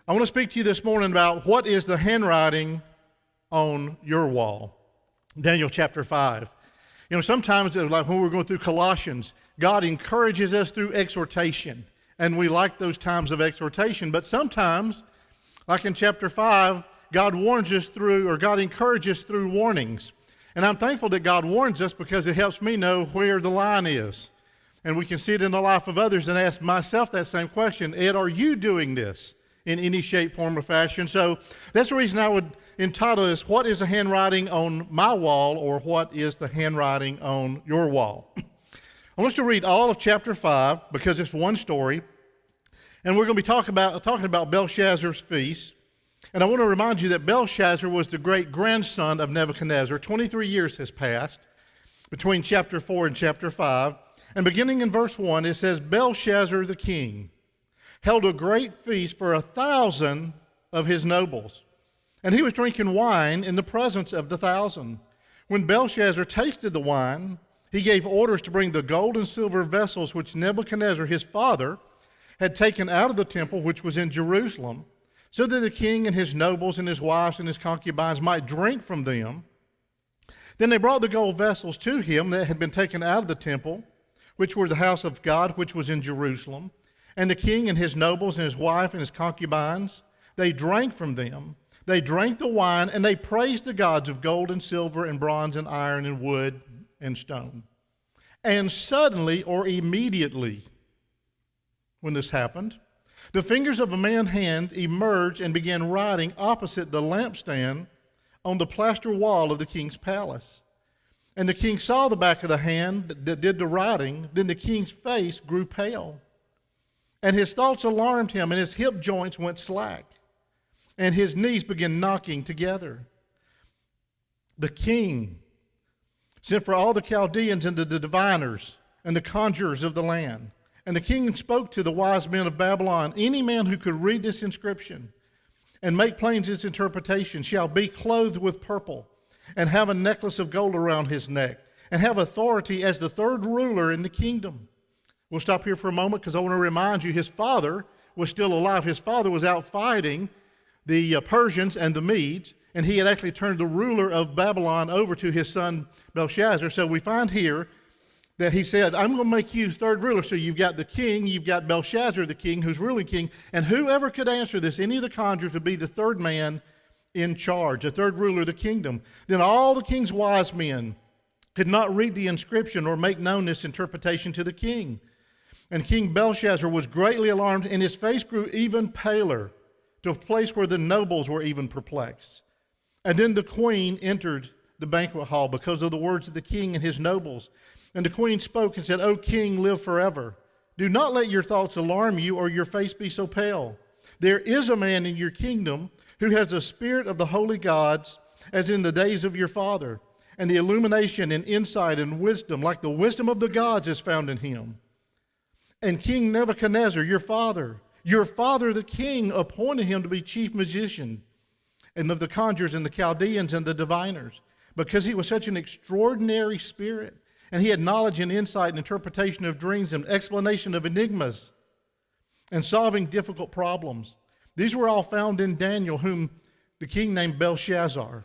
I want to speak to you this morning about what is the handwriting on your wall. Daniel chapter 5. Sometimes, like when we're going through Colossians, God encourages us through exhortation, and we like those times of exhortation. But sometimes, like in chapter 5, God warns us through, or God encourages through warnings. And I'm thankful that God warns us because it helps me know where the line is. And we can see it in the life of others and ask myself that same question. Ed, are you doing this in any shape, form, or fashion? So that's the reason I would entitle this, What is the handwriting on my wall, or what is the handwriting on your wall? I want us to read all of chapter 5 because it's one story. And we're going to be talking about Belshazzar's feast. And I want to remind you that Belshazzar was the great-grandson of Nebuchadnezzar. 23 years has passed between chapter 4 and chapter 5. And beginning in verse 1, it says, Belshazzar the king held a great feast for 1,000 of his nobles. And he was drinking wine in the presence of the 1,000. When Belshazzar tasted the wine, he gave orders to bring the gold and silver vessels which Nebuchadnezzar, his father, had taken out of the temple which was in Jerusalem, so that the king and his nobles and his wives and his concubines might drink from them. Then they brought the gold vessels to him that had been taken out of the temple, which were the house of God, which was in Jerusalem. And the king and his nobles and his wife and his concubines, they drank from them. They drank the wine, and they praised the gods of gold and silver and bronze and iron and wood and stone. And suddenly, or immediately, when this happened, the fingers of a man's hand emerged and began writing opposite the lampstand on the plaster wall of the king's palace. And the king saw the back of the hand that did the writing. Then the king's face grew pale, and his thoughts alarmed him, and his hip joints went slack, and his knees began knocking together. The king sent for all the Chaldeans and the diviners and the conjurers of the land. And the king spoke to the wise men of Babylon, any man who could read this inscription and make plain its interpretation shall be clothed with purple, and have a necklace of gold around his neck, and have authority as the third ruler in the kingdom. We'll stop here for a moment because I want to remind you his father was still alive. His father was out fighting the Persians and the Medes, and he had actually turned the ruler of Babylon over to his son Belshazzar. So we find here that he said, I'm going to make you third ruler. So you've got the king, you've got Belshazzar the king, who's ruling king, and whoever could answer this, any of the conjurers, would be the third man in charge, a third ruler of the kingdom. Then all the king's wise men could not read the inscription or make known this interpretation to the king. And King Belshazzar was greatly alarmed, and his face grew even paler, to a place where the nobles were even perplexed. And then the queen entered the banquet hall because of the words of the king and his nobles. And the queen spoke and said, O king, live forever. Do not let your thoughts alarm you, or your face be so pale. There is a man in your kingdom who has the spirit of the holy gods, as in the days of your father, and the illumination and insight and wisdom, like the wisdom of the gods, is found in him. And King Nebuchadnezzar, your father the king, appointed him to be chief magician, and of the conjurers and the Chaldeans and the diviners, because he was such an extraordinary spirit, and he had knowledge and insight and interpretation of dreams and explanation of enigmas and solving difficult problems. These were all found in Daniel, whom the king named Belteshazzar.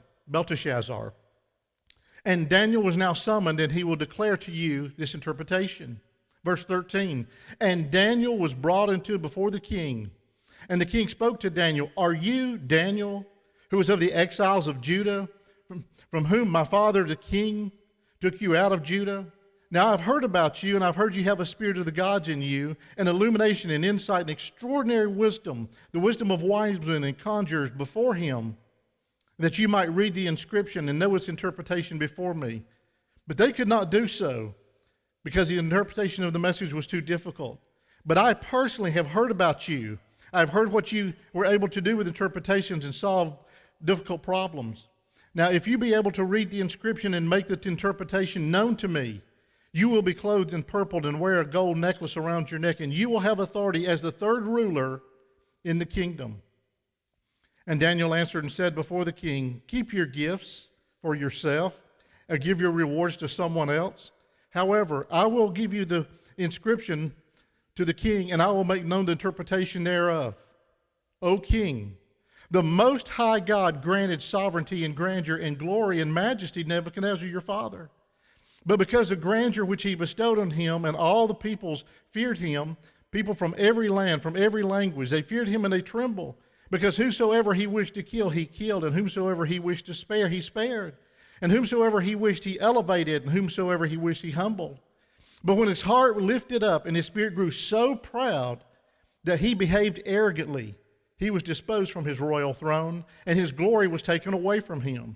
And Daniel was now summoned, and he will declare to you this interpretation. Verse 13, and Daniel was brought into before the king. And the king spoke to Daniel, are you Daniel, who was of the exiles of Judah, from whom my father the king took you out of Judah? Now I've heard about you, and I've heard you have a spirit of the gods in you, and illumination and insight and extraordinary wisdom, the wisdom of wise men and conjurers before him, that you might read the inscription and know its interpretation before me. But they could not do so, because the interpretation of the message was too difficult. But I personally have heard about you. I've heard what you were able to do with interpretations and solve difficult problems. Now, if you be able to read the inscription and make the interpretation known to me, you will be clothed in purple and wear a gold necklace around your neck, and you will have authority as the third ruler in the kingdom. And Daniel answered and said before the king, keep your gifts for yourself, or give your rewards to someone else. However, I will give you the inscription to the king, and I will make known the interpretation thereof. O king, the Most High God granted sovereignty and grandeur and glory and majesty to Nebuchadnezzar your father. But because of grandeur which he bestowed on him, and all the peoples feared him, people from every land, from every language, they feared him and they trembled. Because whosoever he wished to kill, he killed, and whomsoever he wished to spare, he spared. And whomsoever he wished, he elevated, and whomsoever he wished, he humbled. But when his heart lifted up and his spirit grew so proud that he behaved arrogantly, he was disposed from his royal throne, and his glory was taken away from him.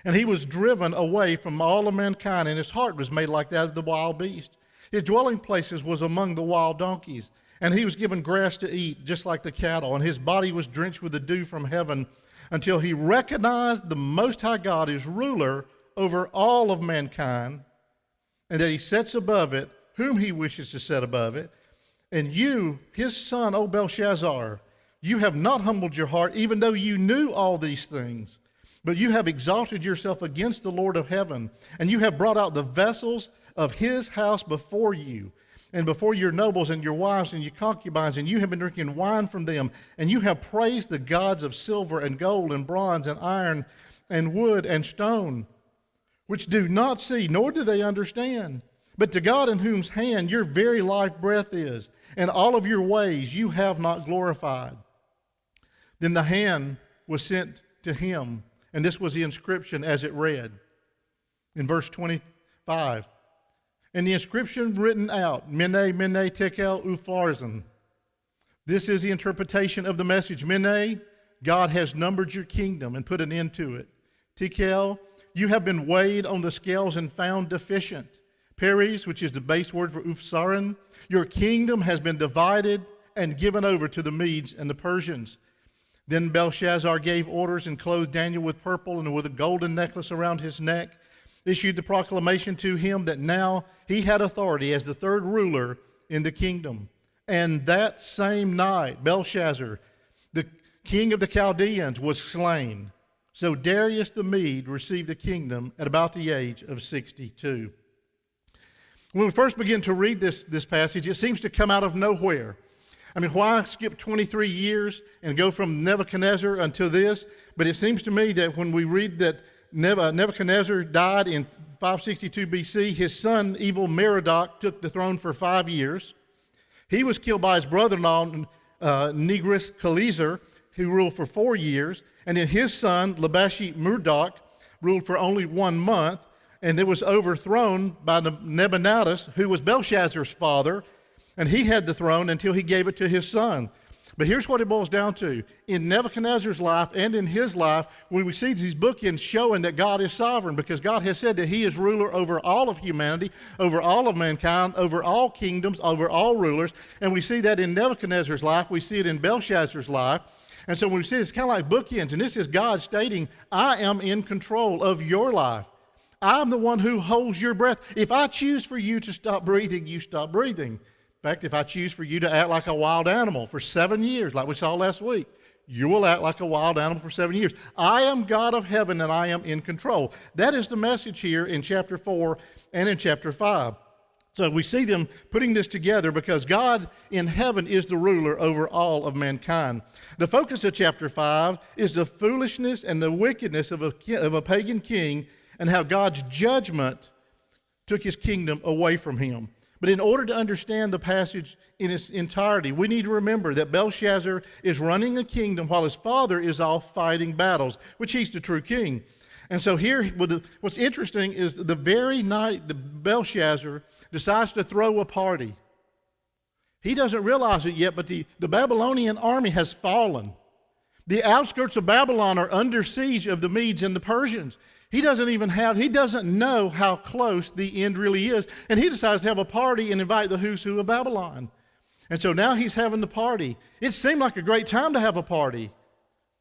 And he was driven away from all of mankind, and his heart was made like that of the wild beast. His dwelling places was among the wild donkeys, and he was given grass to eat, just like the cattle, and his body was drenched with the dew from heaven, until he recognized the Most High God as ruler over all of mankind, and that he sets above it whom he wishes to set above it. And you, his son, O Belshazzar, you have not humbled your heart, even though you knew all these things. But you have exalted yourself against the Lord of heaven, and you have brought out the vessels of his house before you, and before your nobles and your wives and your concubines, and you have been drinking wine from them, and you have praised the gods of silver and gold and bronze and iron and wood and stone, which do not see, nor do they understand. But to God in whose hand your very life breath is, and all of your ways you have not glorified. Then the hand was sent to him, and this was the inscription as it read in verse 25. And the inscription written out, Mene, Mene, Tekel, Upharsin. This is the interpretation of the message. Mene, God has numbered your kingdom and put an end to it. Tekel, you have been weighed on the scales and found deficient. Peres, which is the base word for Upharsin, your kingdom has been divided and given over to the Medes and the Persians. Then Belshazzar gave orders and clothed Daniel with purple and with a golden necklace around his neck, issued the proclamation to him that now he had authority as the third ruler in the kingdom. And that same night, Belshazzar, the king of the Chaldeans, was slain. So Darius the Mede received the kingdom at about the age of 62. When we first begin to read this passage, it seems to come out of nowhere. I mean, why skip 23 years and go from Nebuchadnezzar until this? But it seems to me that when we read that Nebuchadnezzar died in 562 BC, his son, evil Merodach, took the throne for 5 years. He was killed by his brother-in-law, Nigris-Kaleser, who ruled for 4 years. And then his son, Labashi-Marduk, ruled for only 1 month. And it was overthrown by Nebuchadnezzar, who was Belshazzar's father. And he had the throne until he gave it to his son. But here's what it boils down to. In Nebuchadnezzar's life and in his life, we see these bookends showing that God is sovereign, because God has said that he is ruler over all of humanity, over all of mankind, over all kingdoms, over all rulers. And we see that in Nebuchadnezzar's life. We see it in Belshazzar's life. And so when we see it, it's kind of like bookends. And this is God stating, I am in control of your life. I'm the one who holds your breath. If I choose for you to stop breathing, you stop breathing. In fact, if I choose for you to act like a wild animal for 7 years, like we saw last week, you will act like a wild animal for 7 years. I am God of heaven, and I am in control. That is the message here in chapter 4 and in chapter 5. So we see them putting this together because God in heaven is the ruler over all of mankind. The focus of chapter 5 is the foolishness and the wickedness of a pagan king, and how God's judgment took his kingdom away from him. But in order to understand the passage in its entirety, we need to remember that Belshazzar is running a kingdom while his father is off fighting battles, which he's the true king. And so here, what's interesting is the very night that Belshazzar decides to throw a party. He doesn't realize it yet, but the Babylonian army has fallen. The outskirts of Babylon are under siege of the Medes and the Persians. He doesn't know how close the end really is. And he decides to have a party and invite the who's who of Babylon. And so now he's having the party. It seemed like a great time to have a party.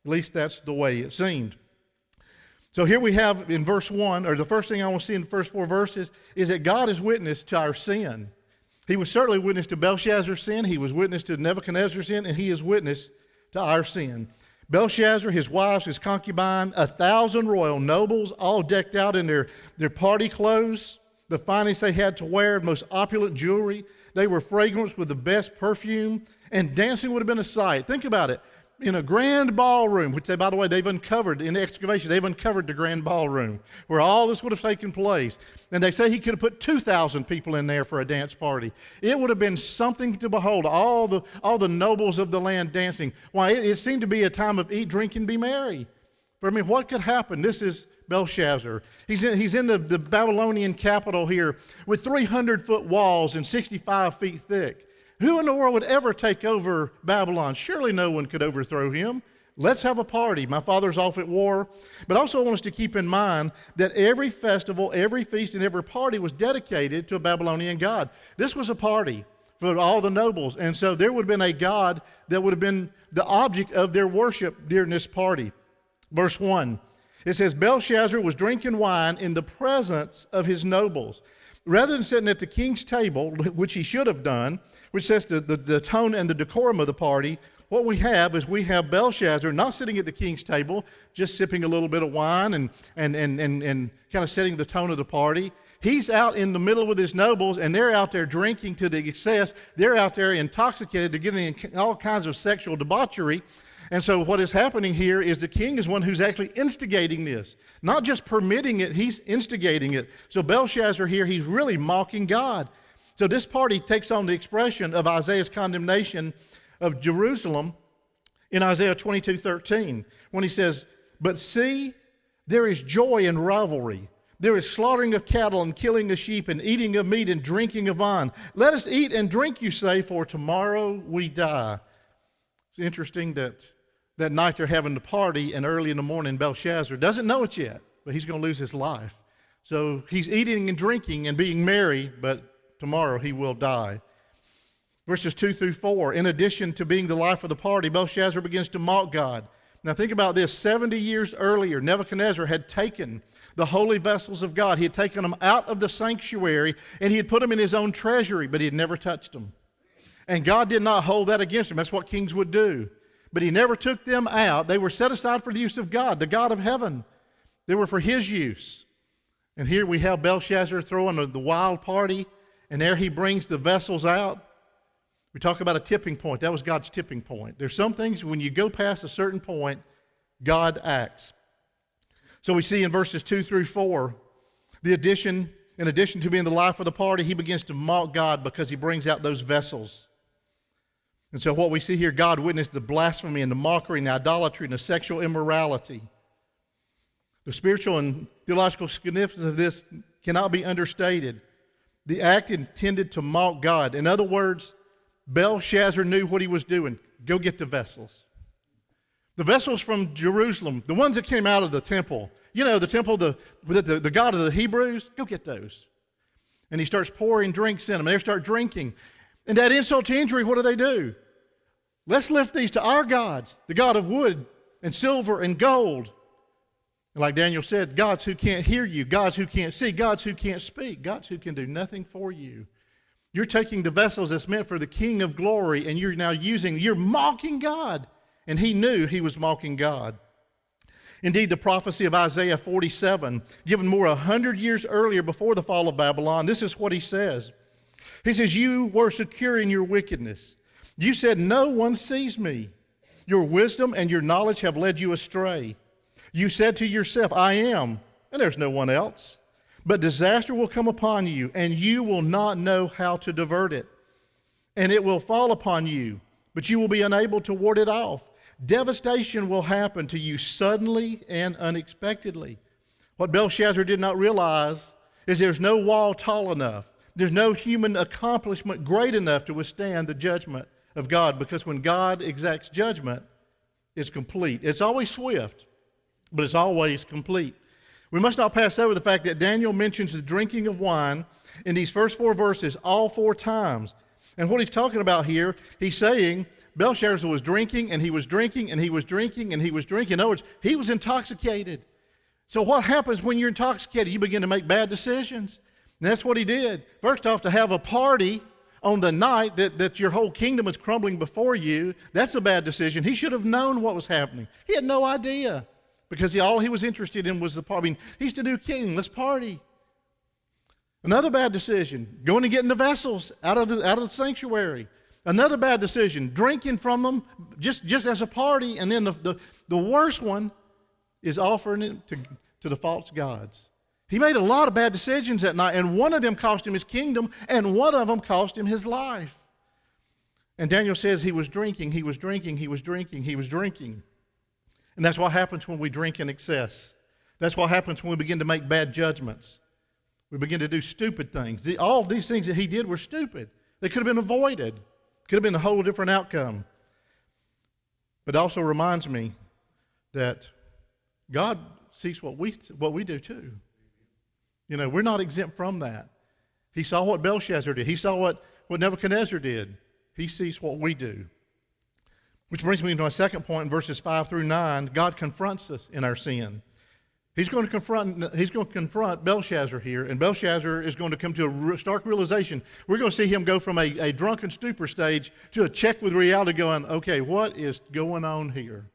At least that's the way it seemed. So here we have in verse 1, or the first thing I want to see in the first 4 verses, is that God is witness to our sin. He was certainly witness to Belshazzar's sin. He was witness to Nebuchadnezzar's sin, and he is witness to our sin. Belshazzar, his wives, his concubine, 1,000 royal nobles, all decked out in their party clothes, the finest they had to wear, most opulent jewelry. They were fragranced with the best perfume, and dancing would have been a sight. Think about it. in a grand ballroom, which they, by the way, they've uncovered in the excavation. They've uncovered the grand ballroom where all this would have taken place. And they say he could have put 2,000 people in there for a dance party. It would have been something to behold, all the nobles of the land dancing. Why, it seemed to be a time of eat, drink, and be merry. But I mean, what could happen? This is Belshazzar. He's in the Babylonian capital here with 300-foot walls and 65 feet thick. Who in the world would ever take over Babylon? Surely no one could overthrow him. Let's have a party. My father's off at war. But also I want us to keep in mind that every festival, every feast, and every party was dedicated to a Babylonian god. This was a party for all the nobles. And so there would have been a god that would have been the object of their worship during this party. Verse 1, it says, Belshazzar was drinking wine in the presence of his nobles. Rather than sitting at the king's table, which he should have done, which says the tone and the decorum of the party, what we have Belshazzar not sitting at the king's table, just sipping a little bit of wine and kind of setting the tone of the party. He's out in the middle with his nobles, and they're out there drinking to the excess. They're out there intoxicated. They're getting in all kinds of sexual debauchery. And so what is happening here is the king is one who's actually instigating this. Not just permitting it, he's instigating it. So Belshazzar here, he's really mocking God. So this party takes on the expression of Isaiah's condemnation of Jerusalem in Isaiah 22:13, when he says, But see, there is joy and rivalry. There is slaughtering of cattle and killing of sheep and eating of meat and drinking of wine. Let us eat and drink, you say, for tomorrow we die. It's interesting that night they're having the party, and early in the morning Belshazzar doesn't know it yet, but he's going to lose his life. So he's eating and drinking and being merry, but tomorrow he will die. Verses 2 through 4, in addition to being the life of the party, Belshazzar begins to mock God. Now think about this. 70 years earlier, Nebuchadnezzar had taken the holy vessels of God. He had taken them out of the sanctuary, and he had put them in his own treasury, but he had never touched them. And God did not hold that against him. That's what kings would do. But he never took them out. They were set aside for the use of God, the God of heaven. They were for his use. And here we have Belshazzar throwing the wild party, and there he brings the vessels out. We talk about a tipping point. That was God's tipping point. There's some things when you go past a certain point, God acts. So we see in verses 2 through 4, in addition to being the life of the party, he begins to mock God because he brings out those vessels. And so what we see here, God witnessed the blasphemy and the mockery and the idolatry and the sexual immorality. The spiritual and theological significance of this cannot be understated. The act intended to mock God. In other words, Belshazzar knew what he was doing. Go get the vessels. The vessels from Jerusalem, the ones that came out of the temple. You know, the temple, the God of the Hebrews, go get those. And he starts pouring drinks in them. They start drinking. And that insult to injury, what do? Let's lift these to our gods, the God of wood and silver and gold. And like Daniel said, gods who can't hear you, gods who can't see, gods who can't speak, gods who can do nothing for you. You're taking the vessels that's meant for the King of glory, and you're mocking God. And he knew he was mocking God. Indeed, the prophecy of Isaiah 47, given more 100 years earlier before the fall of Babylon, this is what he says. He says, you were secure in your wickedness. You said, no one sees me. Your wisdom and your knowledge have led you astray. You said to yourself, I am, and there's no one else. But disaster will come upon you, and you will not know how to divert it. And it will fall upon you, but you will be unable to ward it off. Devastation will happen to you suddenly and unexpectedly. What Belshazzar did not realize is there's no wall tall enough. There's no human accomplishment great enough to withstand the judgment of God, because when God exacts judgment, it's complete. It's always swift, but it's always complete. We must not pass over the fact that Daniel mentions the drinking of wine in these first 4 verses all 4 times. And what he's talking about here, he's saying Belshazzar was drinking, and he was drinking, and he was drinking, and he was drinking. In other words, he was intoxicated. So what happens when you're intoxicated? You begin to make bad decisions. And that's what he did. First off, to have a party on the night that your whole kingdom is crumbling before you, that's a bad decision. He should have known what was happening. He had no idea, because all he was interested in was the party. I mean, he's the new king. Let's party. Another bad decision, going and getting the vessels out of the sanctuary. Another bad decision, drinking from them just as a party. And then the worst one is offering it to the false gods. He made a lot of bad decisions that night, and one of them cost him his kingdom, and one of them cost him his life. And Daniel says he was drinking, he was drinking, he was drinking, he was drinking. And that's what happens when we drink in excess. That's what happens when we begin to make bad judgments. We begin to do stupid things. All of these things that he did were stupid. They could have been avoided. Could have been a whole different outcome. But it also reminds me that God sees what we do too. You know, we're not exempt from that. He saw what Belshazzar did. He saw what Nebuchadnezzar did. He sees what we do. Which brings me to my second point in verses 5 through 9. God confronts us in our sin. He's going to confront Belshazzar here, and Belshazzar is going to come to a stark realization. We're going to see him go from a drunken stupor stage to a check with reality going, okay, what is going on here?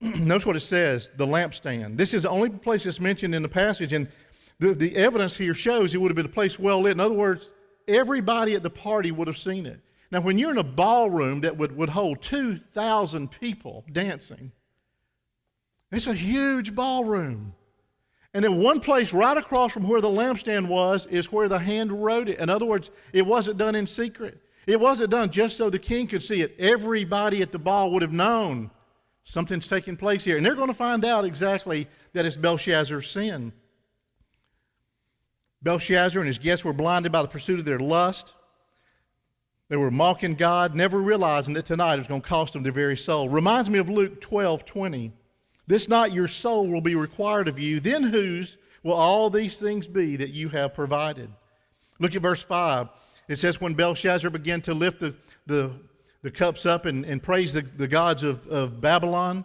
Notice what it says, the lampstand. This is the only place it's mentioned in the passage, and the evidence here shows it would have been a place well lit. In other words, everybody at the party would have seen it. Now, when you're in a ballroom that would hold 2,000 people dancing, it's a huge ballroom. And in one place right across from where the lampstand was is where the hand wrote it. In other words, it wasn't done in secret. It wasn't done just so the king could see it. Everybody at the ball would have known something's taking place here. And they're going to find out exactly that it's Belshazzar's sin. Belshazzar and his guests were blinded by the pursuit of their lust. They were mocking God, never realizing that tonight it was going to cost them their very soul. Reminds me of Luke 12:20. This night your soul will be required of you. Then whose will all these things be that you have provided? Look at verse 5. It says, when Belshazzar began to lift the cups up and praise the gods of Babylon,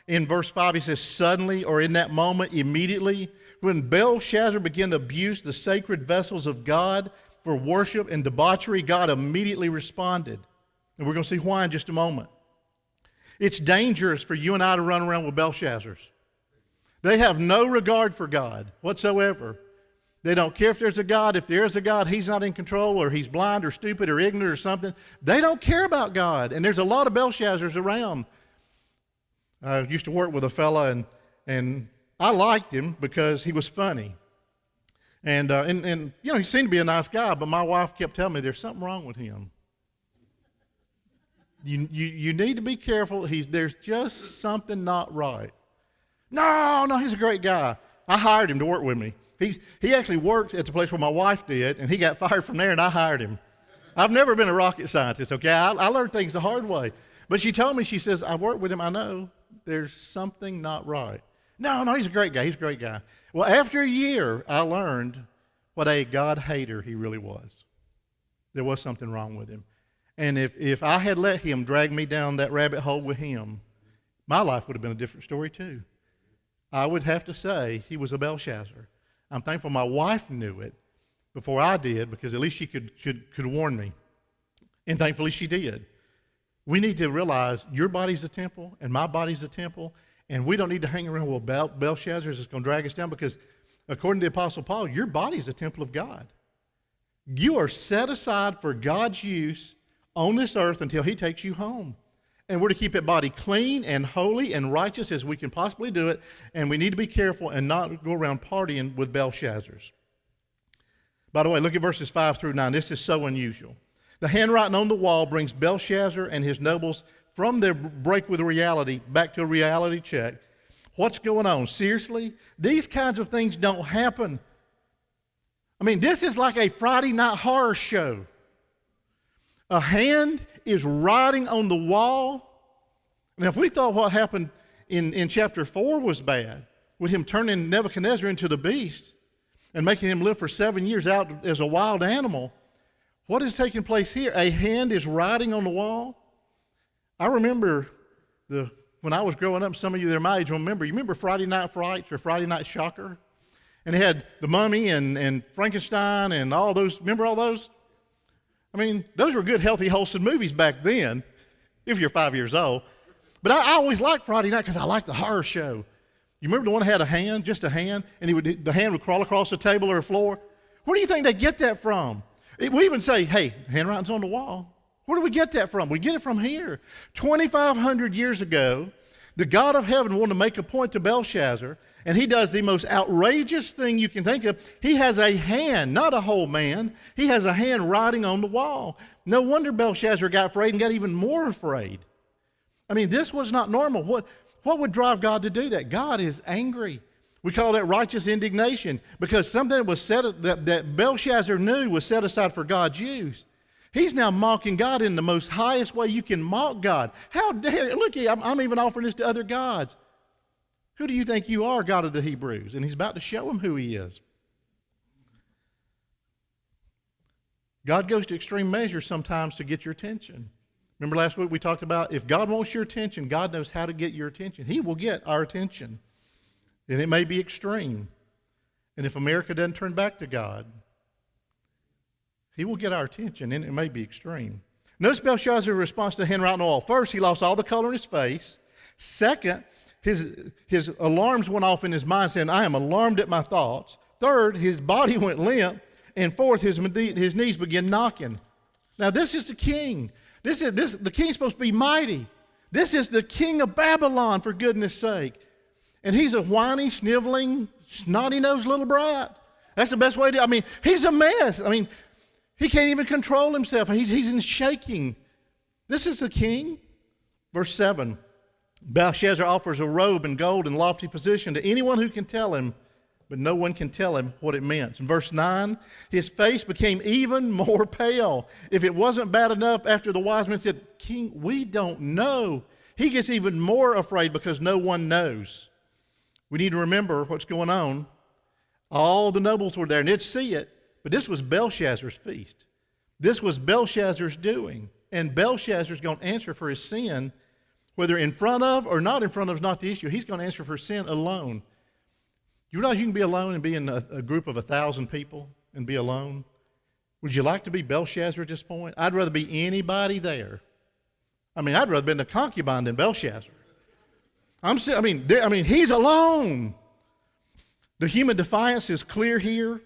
in verse 5 he says, suddenly, or in that moment, immediately, when Belshazzar began to abuse the sacred vessels of God for worship and debauchery, God immediately responded. And we're going to see why in just a moment. It's dangerous for you and I to run around with Belshazzars. They have no regard for God whatsoever. They don't care if there's a God. If there is a God, he's not in control, or he's blind or stupid or ignorant or something. They don't care about God. And there's a lot of Belshazzars around. I used to work with a fella, and I liked him because he was funny. And you know, he seemed to be a nice guy, but my wife kept telling me there's something wrong with him. You need to be careful. There's just something not right. No, he's a great guy. I hired him to work with me. He actually worked at the place where my wife did, and he got fired from there, and I hired him. I've never been a rocket scientist, okay? I learned things the hard way. But she told me, she says, I worked with him. I know there's something not right. No, he's a great guy. He's a great guy. Well, after a year, I learned what a God hater he really was. There was something wrong with him. And if I had let him drag me down that rabbit hole with him, my life would have been a different story too. I would have to say he was a Belshazzar. I'm thankful my wife knew it before I did, because at least she could warn me. And thankfully she did. We need to realize your body's a temple and my body's a temple, and we don't need to hang around with Belshazzars that's going to drag us down, because according to the Apostle Paul, your body's a temple of God. You are set aside for God's use on this earth until he takes you home. And we're to keep that body clean and holy and righteous as we can possibly do it, and we need to be careful and not go around partying with Belshazzars. By the way, look at verses 5 through 9. This is so unusual. The handwriting on the wall brings Belshazzar and his nobles from their break with reality back to a reality check. What's going on? Seriously? These kinds of things don't happen. I mean, this is like a Friday night horror show. A hand is writing on the wall. Now, if we thought what happened in chapter 4 was bad, with him turning Nebuchadnezzar into the beast and making him live for 7 years out as a wild animal, what is taking place here? A hand is writing on the wall. I remember when I was growing up, some of you that are my age will remember. You remember Friday Night Frights or Friday Night Shocker? And it had the Mummy and Frankenstein and all those. Remember all those? I mean, those were good, healthy, wholesome movies back then, if you're 5 years old. But I always liked Friday night because I liked the horror show. You remember the one that had a hand, just a hand, and the hand would crawl across a table or a floor? Where do you think they get that from? We even say, hey, handwriting's on the wall. Where do we get that from? We get it from here. 2,500 years ago, the God of heaven wanted to make a point to Belshazzar, and he does the most outrageous thing you can think of. He has a hand, not a whole man. He has a hand writing on the wall. No wonder Belshazzar got afraid and got even more afraid. I mean, this was not normal. What would drive God to do that? God is angry. We call that righteous indignation because something that Belshazzar knew was set aside for God's use. He's now mocking God in the most highest way you can mock God. How dare, look, I'm even offering this to other gods. Who do you think you are, God of the Hebrews? And he's about to show him who he is. God goes to extreme measures sometimes to get your attention. Remember last week we talked about if God wants your attention, God knows how to get your attention. He will get our attention. And it may be extreme. And if America doesn't turn back to God, he will get our attention, and it may be extreme. Notice Belshazzar's response to the handwriting on the wall. First, he lost all the color in his face. Second, his alarms went off in his mind, saying, I am alarmed at my thoughts. Third, his body went limp. And fourth, his knees began knocking. Now, this is the king. The king's supposed to be mighty. This is the king of Babylon, for goodness sake. And he's a whiny, sniveling, snotty-nosed little brat. That's the best way to, he's a mess. He can't even control himself. He's in shaking. This is the king. Verse 7, Belshazzar offers a robe and gold and lofty position to anyone who can tell him, but no one can tell him what it meant. In verse 9, his face became even more pale. If it wasn't bad enough after the wise men said, King, we don't know, he gets even more afraid because no one knows. We need to remember what's going on. All the nobles were there and they'd see it. But this was Belshazzar's feast. This was Belshazzar's doing. And Belshazzar's going to answer for his sin, whether in front of or not in front of is not the issue. He's going to answer for sin alone. You realize you can be alone and be in a group of 1,000 people and be alone? Would you like to be Belshazzar at this point? I'd rather be anybody there. I'd rather been a concubine than Belshazzar. He's alone. The human defiance is clear here.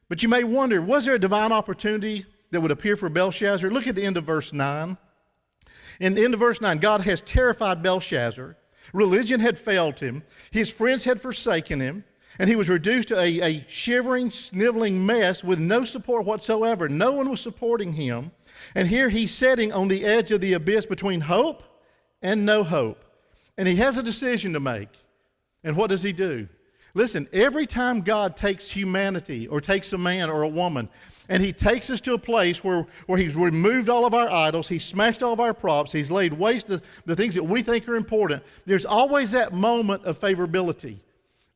But you may wonder, was there a divine opportunity that would appear for Belshazzar? Look at the end of verse 9. In the end of verse 9, God has terrified Belshazzar. Religion had failed him. His friends had forsaken him. And he was reduced to a shivering, sniveling mess with no support whatsoever. No one was supporting him. And here he's sitting on the edge of the abyss between hope and no hope. And he has a decision to make. And what does he do? Listen, every time God takes humanity or takes a man or a woman and he takes us to a place where he's removed all of our idols, he's smashed all of our props, he's laid waste to the things that we think are important, there's always that moment of favorability,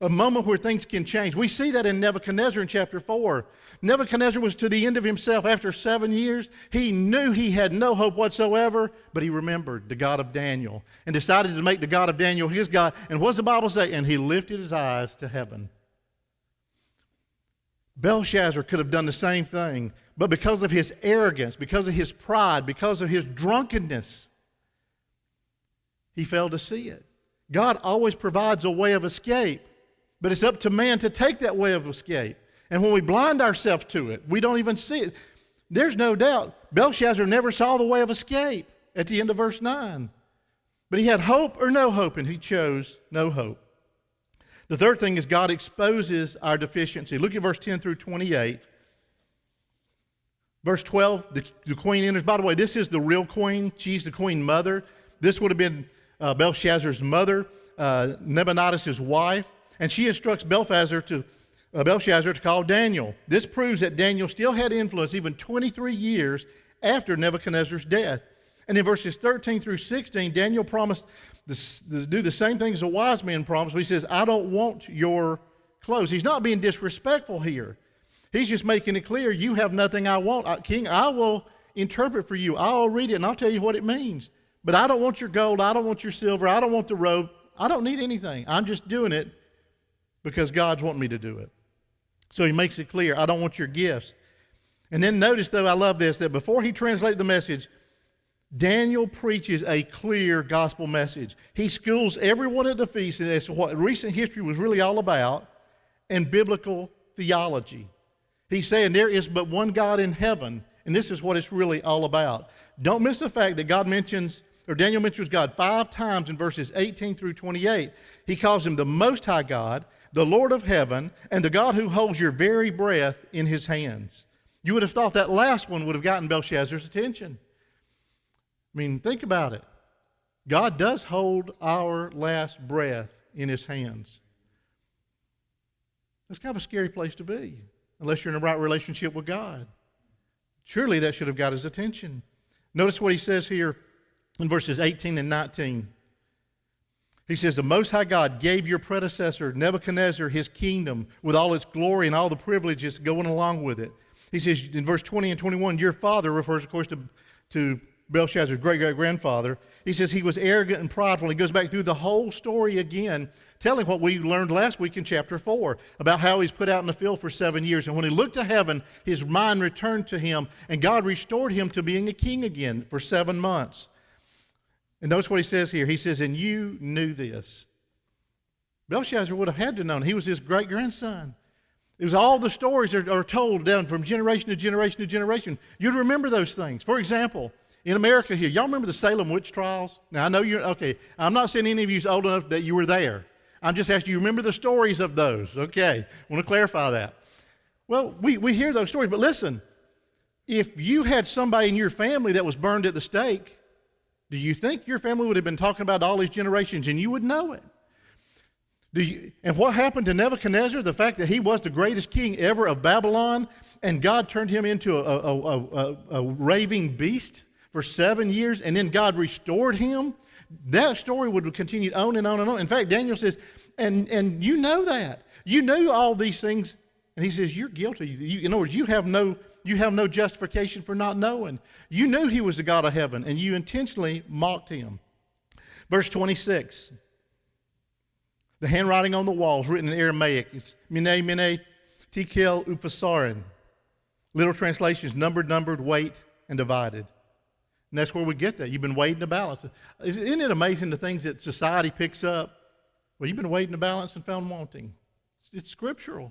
a moment where things can change. We see that in Nebuchadnezzar in chapter 4. Nebuchadnezzar was to the end of himself after 7 years. He knew he had no hope whatsoever, but he remembered the God of Daniel and decided to make the God of Daniel his God. And what does the Bible say? And he lifted his eyes to heaven. Belshazzar could have done the same thing, but because of his arrogance, because of his pride, because of his drunkenness, he failed to see it. God always provides a way of escape. But it's up to man to take that way of escape. And when we blind ourselves to it, we don't even see it. There's no doubt Belshazzar never saw the way of escape at the end of verse 9. But he had hope or no hope, and he chose no hope. The third thing is God exposes our deficiency. Look at verse 10 through 28. Verse 12, the queen enters. By the way, this is the real queen. She's the queen mother. This would have been Belshazzar's mother, Nebuchadnezzar's wife. And she instructs Belshazzar to call Daniel. This proves that Daniel still had influence even 23 years after Nebuchadnezzar's death. And in verses 13 through 16, Daniel promised to do the same thing as the wise men promised. He says, I don't want your clothes. He's not being disrespectful here. He's just making it clear, you have nothing I want. King, I will interpret for you. I'll read it and I'll tell you what it means. But I don't want your gold. I don't want your silver. I don't want the robe. I don't need anything. I'm just doing it because God's wanting me to do it. So he makes it clear, I don't want your gifts. And then notice, though, I love this, that before he translates the message, Daniel preaches a clear gospel message. He schools everyone at the feast as to what recent history was really all about and biblical theology. He's saying there is but one God in heaven, and this is what it's really all about. Don't miss the fact that Daniel mentions God 5 times in verses 18 through 28. He calls him the Most High God, the Lord of heaven, and the God who holds your very breath in his hands. You would have thought that last one would have gotten Belshazzar's attention. I mean, think about it. God does hold our last breath in his hands. That's kind of a scary place to be, unless you're in a right relationship with God. Surely that should have got his attention. Notice what he says here in verses 18 and 19. He says, the Most High God gave your predecessor Nebuchadnezzar his kingdom with all its glory and all the privileges going along with it. He says in verse 20 and 21, your father, refers of course to Belshazzar's great-great-grandfather. He says he was arrogant and prideful. He goes back through the whole story again, telling what we learned last week in chapter 4 about how he's put out in the field for 7 years. And when he looked to heaven, his mind returned to him, and God restored him to being a king again for 7 months. And notice what he says here. He says, and you knew this. Belshazzar would have had to know. He was his great-grandson. It was all the stories are told down from generation to generation to generation. You'd remember those things. For example, in America here, y'all remember the Salem witch trials? Now, I know you're, okay, I'm not saying any of you is old enough that you were there. I'm just asking you, remember the stories of those? Okay, I want to clarify that. Well, we hear those stories, but listen, if you had somebody in your family that was burned at the stake, do you think your family would have been talking about all these generations and you would know it? And what happened to Nebuchadnezzar? The fact that he was the greatest king ever of Babylon, and God turned him into a raving beast for 7 years, and then God restored him. That story would have continued on and on and on. In fact, Daniel says, and you know that. You knew all these things, and he says, you're guilty. In other words, you have no justification for not knowing. You knew he was the God of heaven, and you intentionally mocked him. Verse 26. The handwriting on the walls, written in Aramaic, is Mene, Mene, Tekel, Uphasarin. Literal translation is numbered, weight, and divided. And that's where we get that. You've been weighed in the balance. Isn't it amazing the things that society picks up? Well, you've been weighed in the balance and found wanting. It's scriptural.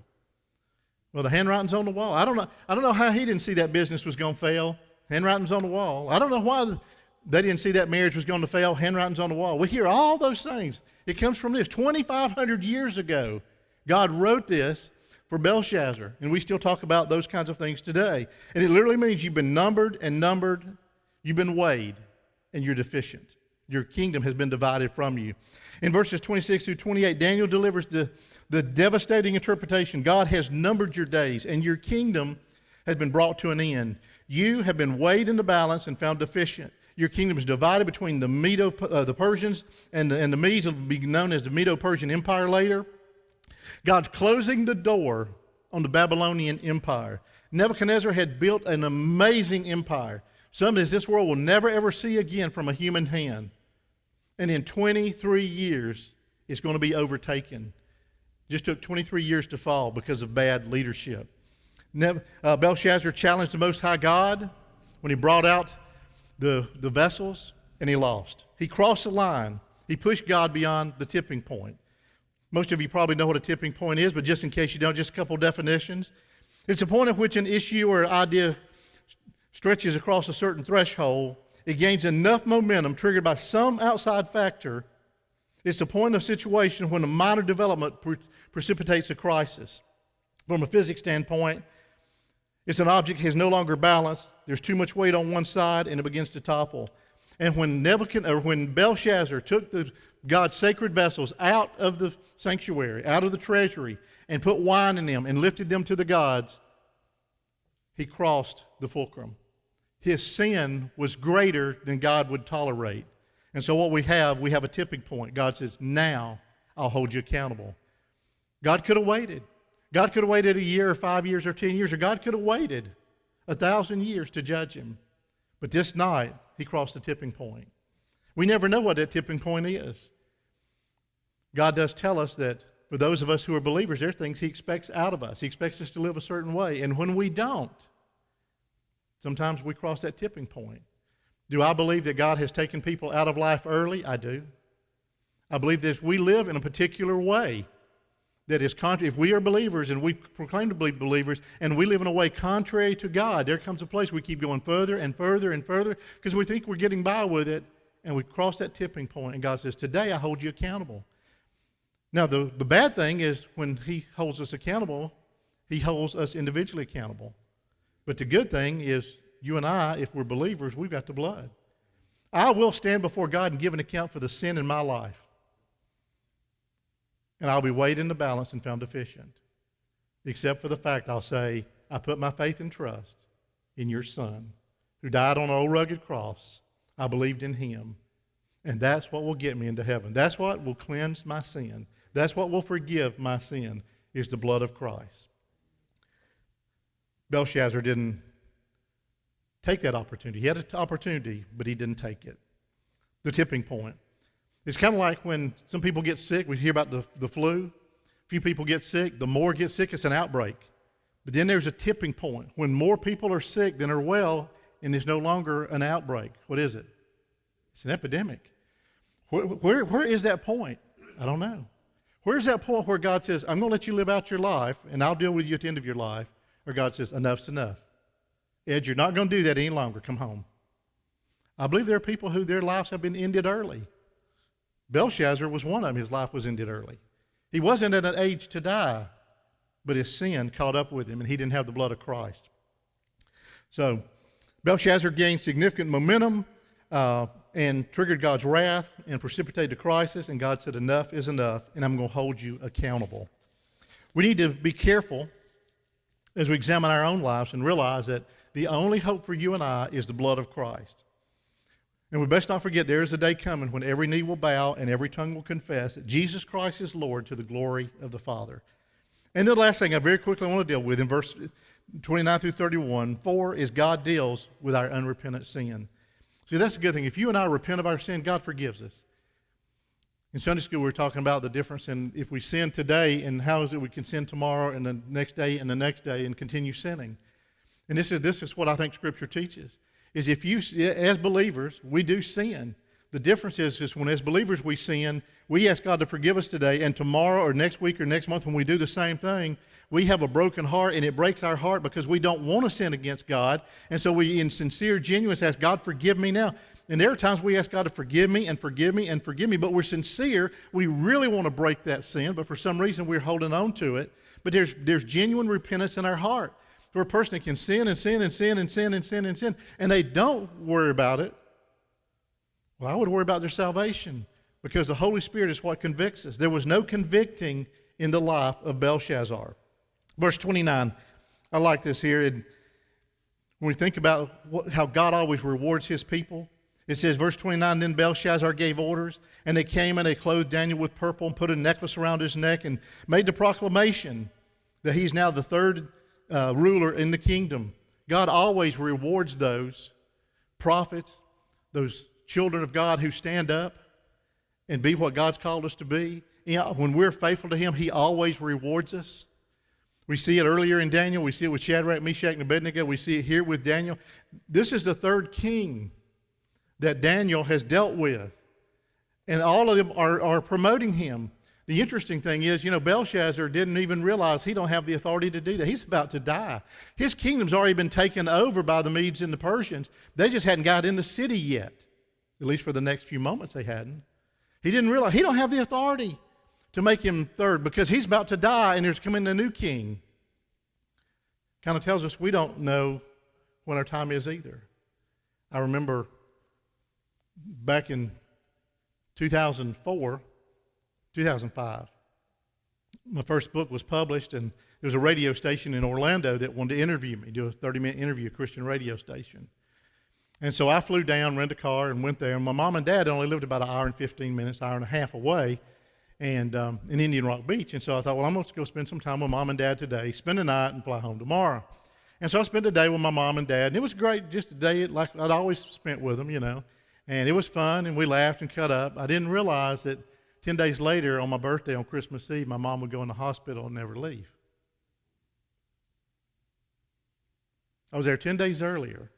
Well, the handwriting's on the wall. I don't know how he didn't see that business was going to fail. Handwriting's on the wall. I don't know why they didn't see that marriage was going to fail. Handwriting's on the wall. We hear all those things. It comes from this. 2,500 years ago, God wrote this for Belshazzar, and we still talk about those kinds of things today. And it literally means you've been numbered, you've been weighed, and you're deficient. Your kingdom has been divided from you. In verses 26 through 28, Daniel delivers the devastating interpretation. God has numbered your days, and your kingdom has been brought to an end. You have been weighed in the balance and found deficient. Your kingdom is divided between the Persians and the Medes. It will be known as the Medo-Persian Empire later. God's closing the door on the Babylonian Empire. Nebuchadnezzar had built an amazing empire, something that this world will never ever see again from a human hand. And in 23 years, it's going to be overtaken. It just took 23 years to fall because of bad leadership. Belshazzar challenged the Most High God when he brought out the vessels, and he lost. He crossed the line. He pushed God beyond the tipping point. Most of you probably know what a tipping point is, but just in case you don't, just a couple definitions. It's a point at which an issue or idea stretches across a certain threshold. It gains enough momentum triggered by some outside factor. It's a point of situation when a minor development precipitates a crisis. From a physics standpoint, it's an object that has no longer balance. There's too much weight on one side, and it begins to topple. And when Belshazzar took God's sacred vessels out of the sanctuary, out of the treasury, and put wine in them and lifted them to the gods, he crossed the fulcrum. His sin was greater than God would tolerate. And so what we have a tipping point. God says, now I'll hold you accountable. God could have waited. God could have waited a year or 5 years or 10 years, or God could have waited 1,000 years to judge him. But this night, he crossed the tipping point. We never know what that tipping point is. God does tell us that for those of us who are believers, there are things he expects out of us. He expects us to live a certain way. And when we don't, sometimes we cross that tipping point. Do I believe that God has taken people out of life early? I do. I believe that if we live in a particular way, that is contrary, if we are believers and we proclaim to be believers and we live in a way contrary to God, there comes a place we keep going further and further and further because we think we're getting by with it, and we cross that tipping point, and God says, today I hold you accountable. Now, the bad thing is when he holds us accountable, he holds us individually accountable. But the good thing is you and I, if we're believers, we've got the blood. I will stand before God and give an account for the sin in my life. And I'll be weighed in the balance and found deficient. Except for the fact I'll say, I put my faith and trust in your Son, who died on an old rugged cross. I believed in him. And that's what will get me into heaven. That's what will cleanse my sin. That's what will forgive my sin, is the blood of Christ. Belshazzar didn't take that opportunity. He had an opportunity, but he didn't take it. The tipping point. It's kind of like when some people get sick. We hear about the flu. A few people get sick. The more get sick, it's an outbreak. But then there's a tipping point. When more people are sick than are well, and there's no longer an outbreak. What is it? It's an epidemic. Where is that point? I don't know. Where's that point where God says, I'm going to let you live out your life, and I'll deal with you at the end of your life? Or God says, enough's enough. Ed, you're not going to do that any longer. Come home. I believe there are people who their lives have been ended early. Belshazzar was one of them. His life was ended early. He wasn't at an age to die, but his sin caught up with him, and he didn't have the blood of Christ. So Belshazzar gained significant momentum and triggered God's wrath and precipitated a crisis, and God said, enough is enough, and I'm going to hold you accountable. We need to be careful as we examine our own lives and realize that the only hope for you and I is the blood of Christ. And we best not forget there is a day coming when every knee will bow and every tongue will confess that Jesus Christ is Lord, to the glory of the Father. And the last thing I very quickly want to deal with in verse 29 through 31, 4 is God deals with our unrepentant sin. See, that's a good thing. If you and I repent of our sin, God forgives us. In Sunday school, we were talking about the difference in if we sin today and how is it we can sin tomorrow and the next day and the next day and continue sinning. And this is what I think Scripture teaches, is if you, as believers, we do sin. The difference is when as believers we sin, we ask God to forgive us today, and tomorrow or next week or next month when we do the same thing, we have a broken heart, and it breaks our heart because we don't want to sin against God. And so we, in sincere genuineness, ask, God, forgive me now. And there are times we ask God to forgive me and forgive me and forgive me, but we're sincere. We really want to break that sin, but for some reason we're holding on to it. But there's genuine repentance in our heart. For a person that can sin and sin and sin and sin and sin and sin, and they don't worry about it, well, I would worry about their salvation, because the Holy Spirit is what convicts us. There was no convicting in the life of Belshazzar. Verse 29, I like this here. And when we think about how God always rewards his people, it says, verse 29, then Belshazzar gave orders, and they came and they clothed Daniel with purple and put a necklace around his neck and made the proclamation that he's now the third ruler in the kingdom. God always rewards those prophets, those children of God who stand up and be what God's called us to be. When we're faithful to him, he always rewards us. We see it earlier in Daniel. We see it with Shadrach, Meshach, and Abednego. We see it here with Daniel. This is the third king that Daniel has dealt with. And all of them are promoting him. The interesting thing is, Belshazzar didn't even realize he don't have the authority to do that. He's about to die. His kingdom's already been taken over by the Medes and the Persians. They just hadn't got in the city yet. At least for the next few moments they hadn't. He didn't realize he don't have the authority to make him third because he's about to die and there's coming a new king. Kind of tells us we don't know when our time is either. I remember back in 2005, my first book was published, and there was a radio station in Orlando that wanted to interview me, do a 30-minute interview, a Christian radio station. And so I flew down, rented a car, and went there. And my mom and dad only lived about an hour and 15 minutes, hour and a half away, and in Indian Rock Beach. And so I thought, well, I'm going to go spend some time with mom and dad today, spend the night, and fly home tomorrow. And so I spent the day with my mom and dad, and it was great, just a day like I'd always spent with them, And it was fun, and we laughed and cut up. I didn't realize that 10 days later, on my birthday, on Christmas Eve, my mom would go in the hospital and never leave. I was there 10 days earlier.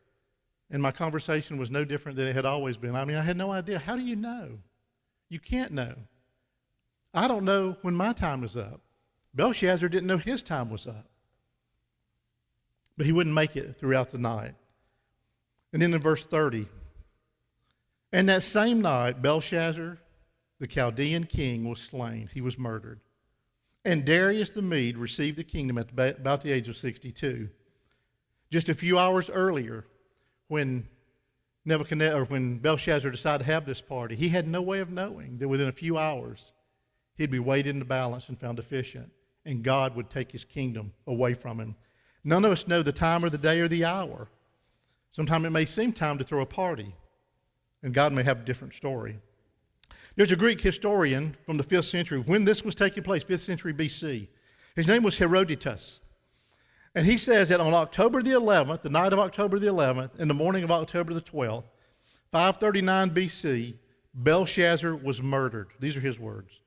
And my conversation was no different than it had always been. I mean, I had no idea. How do you know? You can't know. I don't know when my time is up. Belshazzar didn't know his time was up. But he wouldn't make it throughout the night. And then in verse 30, and that same night, Belshazzar, the Chaldean king, was slain. He was murdered. And Darius the Mede received the kingdom at about the age of 62. Just a few hours earlier, when Belshazzar decided to have this party, he had no way of knowing that within a few hours he'd be weighed in the balance and found deficient, and God would take his kingdom away from him. None of us know the time or the day or the hour. Sometimes it may seem time to throw a party, and God may have a different story. There's a Greek historian from the 5th century when this was taking place, 5th century BC. His name was Herodotus. And he says that on October the 11th, the night of October the 11th, in the morning of October the 12th, 539 BC, Belshazzar was murdered. These are his words.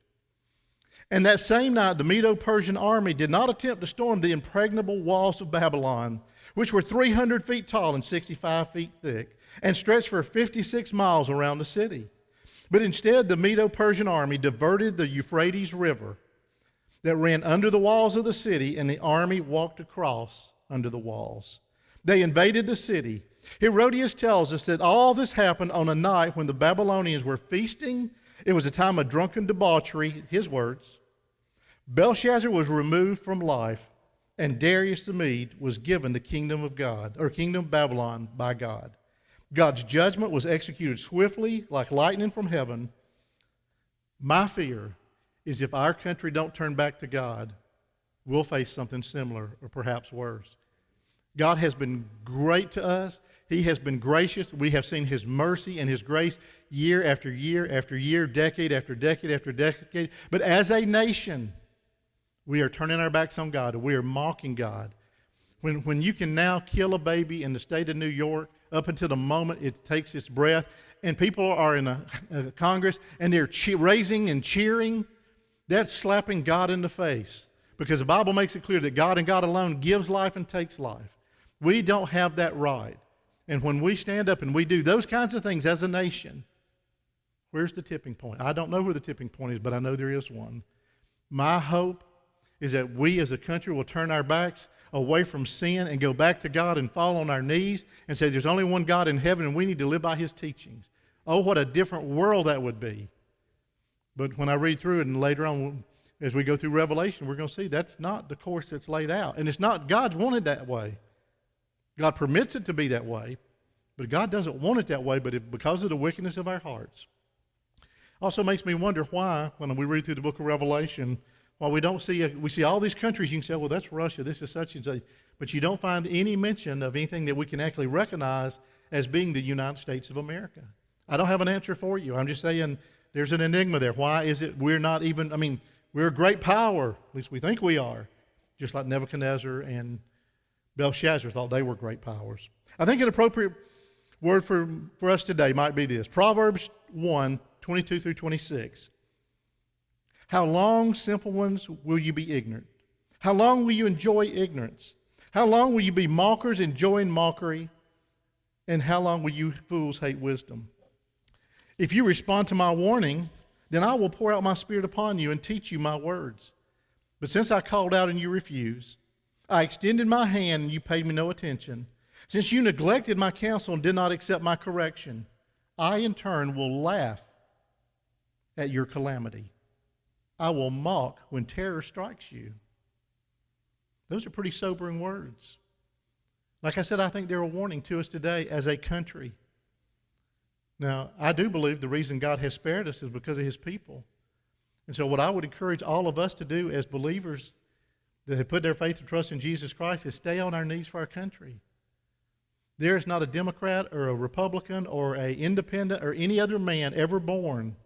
And that same night, the Medo-Persian army did not attempt to storm the impregnable walls of Babylon, which were 300 feet tall and 65 feet thick, and stretched for 56 miles around the city. But instead, the Medo-Persian army diverted the Euphrates River that ran under the walls of the city, and the army walked across under the walls. They invaded the city. Herodotus tells us that all this happened on a night when the Babylonians were feasting. It was a time of drunken debauchery, his words. Belshazzar was removed from life, and Darius the Mede was given the kingdom of God, or kingdom of Babylon, by God. God's judgment was executed swiftly, like lightning from heaven. My fear is if our country don't turn back to God, we'll face something similar or perhaps worse. God has been great to us. He has been gracious. We have seen his mercy and his grace year after year after year, decade after decade after decade. But as a nation, we are turning our backs on God, and we are mocking God. When you can now kill a baby in the state of New York up until the moment it takes its breath, and people are in a Congress, and they're raising and cheering, that's slapping God in the face, because the Bible makes it clear that God and God alone gives life and takes life. We don't have that right. And when we stand up and we do those kinds of things as a nation, where's the tipping point? I don't know where the tipping point is, but I know there is one. My hope is that we as a country will turn our backs away from sin and go back to God and fall on our knees and say there's only one God in heaven and we need to live by his teachings. Oh, what a different world that would be. But when I read through it and later on as we go through Revelation, we're going to see that's not the course that's laid out. And it's not God's wanted that way. God permits it to be that way, but God doesn't want it that way, but because of the wickedness of our hearts. Also makes me wonder why, when we read through the book of Revelation, while we see all these countries, you can say, well, that's Russia, this is such and such, but you don't find any mention of anything that we can actually recognize as being the United States of America. I don't have an answer for you. I'm just saying there's an enigma there. Why is it we're not even, we're a great power, at least we think we are, just like Nebuchadnezzar and Belshazzar thought they were great powers. I think an appropriate word for us today might be this. Proverbs 1, 22 through 26. How long, simple ones, will you be ignorant? How long will you enjoy ignorance? How long will you be mockers enjoying mockery? And how long will you fools hate wisdom? If you respond to my warning, then I will pour out my spirit upon you and teach you my words. But since I called out and you refused, I extended my hand and you paid me no attention. Since you neglected my counsel and did not accept my correction, I in turn will laugh at your calamity. I will mock when terror strikes you. Those are pretty sobering words. Like I said, I think they're a warning to us today as a country. Now, I do believe the reason God has spared us is because of his people. And so what I would encourage all of us to do as believers that have put their faith and trust in Jesus Christ is stay on our knees for our country. There is not a Democrat or a Republican or an independent or any other man ever born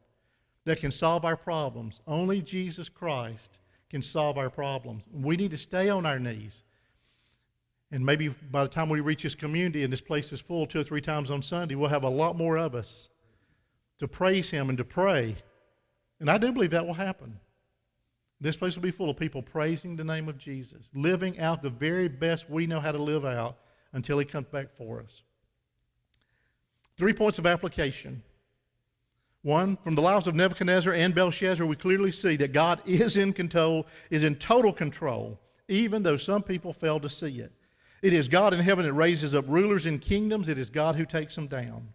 that can solve our problems. Only Jesus Christ can solve our problems. We need to stay on our knees. And maybe by the time we reach this community and this place is full 2 or 3 times on Sunday, we'll have a lot more of us to praise him and to pray. And I do believe that will happen. This place will be full of people praising the name of Jesus, living out the very best we know how to live out until he comes back for us. 3 points of application. One, from the lives of Nebuchadnezzar and Belshazzar, we clearly see that God is in control, is in total control, even though some people fail to see it. It is God in heaven that raises up rulers in kingdoms. It is God who takes them down.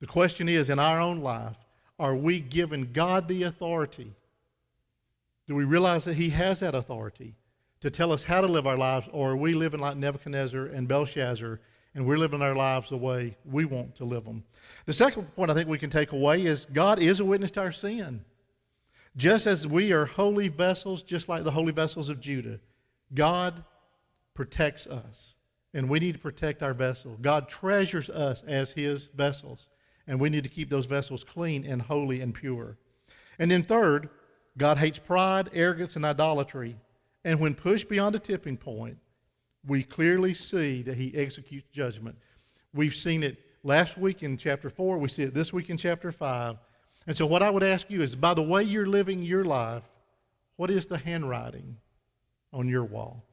The question is, in our own life, are we giving God the authority? Do we realize that He has that authority to tell us how to live our lives, or are we living like Nebuchadnezzar and Belshazzar, and we're living our lives the way we want to live them? The second point I think we can take away is God is a witness to our sin. Just as we are holy vessels, just like the holy vessels of Judah, God protects us, and we need to protect our vessel. God treasures us as His vessels, and we need to keep those vessels clean and holy and pure. And then third, God hates pride, arrogance, and idolatry. And when pushed beyond a tipping point, we clearly see that He executes judgment. We've seen it last week in chapter 4. We see it this week in chapter 5. And so what I would ask you is, by the way you're living your life, what is the handwriting on your wall?